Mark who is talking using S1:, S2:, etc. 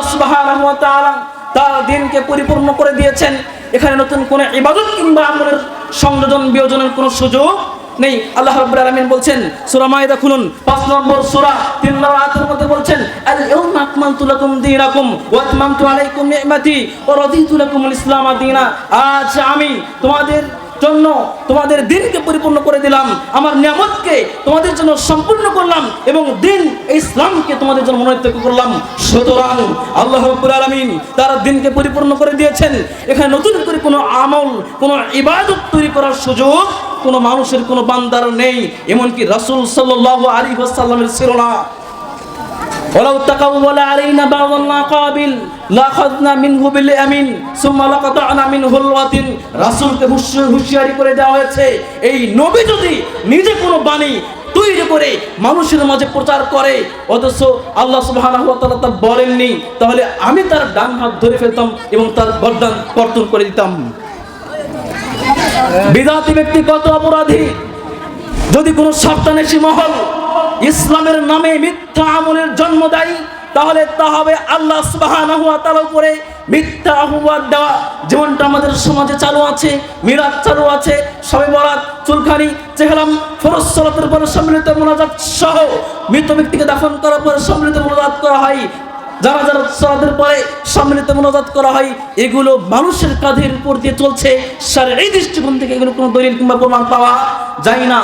S1: আল্লাহ সুবহানাহু ওয়া তাআলা তার দ্বীনকে পরিপূর্ণ করে দিয়েছেন। এখানে নতুন কোনো ইবাদত কিংবা আমলের সংযোজন বিয়োজনের কোনো সুযোগ নেই। আল্লাহ রাব্বুল আলামিন বলছেন সূরা মাইদা খুলুন 5 নম্বর সূরা 3 নম্বর আয়াতের মধ্যে বলছেন আল ইয়াউমা আকমালতু লাকুম দীনাকুম ওয়া আতমামতু আলাইকুম নি'মাতি ওয়া রাদিতু লাকুমুল ইসলাম দীনা। আজ আমি তোমাদের জন্য তোমাদের দ্বীনকে পরিপূর্ণ করে দিলাম, আমার নিয়ামতকে তোমাদের জন্য সম্পূর্ণ করলাম এবং দ্বীন ইসলামকে তোমাদের জন্য মনোনীত করলাম। সুতরাং আল্লাহ রাব্বুল আলামিন তার দ্বীনকে পরিপূর্ণ করে দিয়েছেন। এখানে নতুন করে কোনো আমল, কোনো ইবাদত তৈরি করার সুযোগ কোনো মানুষের, কোনো বান্দার নেই। এমনকি রাসূল সাল্লাল্লাহু আলাইহি ওয়াসাল্লামের ছিল না। ওয়ালাউ তাকাওয়ালা আলাইনা বা'দাল আকাবিল লাখাযনা মিনহু বিল ইয়ামিন সুম্মা লাকাতা'না মিনহুল ওয়াতিন। রাসূলকে হুঁশিয়ারি করে দেওয়া হয়েছে, এই নবী যদি নিজে কোনো বাণী তৈরি করে মানুষের মাঝে প্রচার করে অথচ আল্লাহ সুবহানাহু ওয়া তাআলা তা বলেননি, তাহলে আমি তার ডান হাত ধরে ফেলতাম এবং তার গর্দান কর্তন করে দিতাম। বিদাতি ব্যক্তি কত অপরাধী! যদি কোনো শয়তানেশী মহল ইসলামের নামে মিথ্যা আমলের জন্ম দেয় তাহলে তা হবে আল্লাহ সুবহানাহু ওয়া তাআলার উপরে মিথ্যা আহ্বান দেওয়া। যেমনটা আমাদের সমাজে চালু আছে, মিলাদ চালু আছে, শবে বরাত, চুলখানি, চেহরাম, ফরজ সালাতের পরে সম্মিলিত মুনাজাত সহ মৃত ব্যক্তিকে দাফন করার পরে সম্মিলিত মুনাজাত করা হয়, জানাজার সালাতের পরে সম্মিলিত মুনাজাত করা হয়। এগুলো মানুষের কাঁধের উপর দিয়ে চলছে। শারঈ দৃষ্টিকোণ থেকে এগুলো কোনো দলিল কিংবা প্রমাণ পাওয়া যায় না।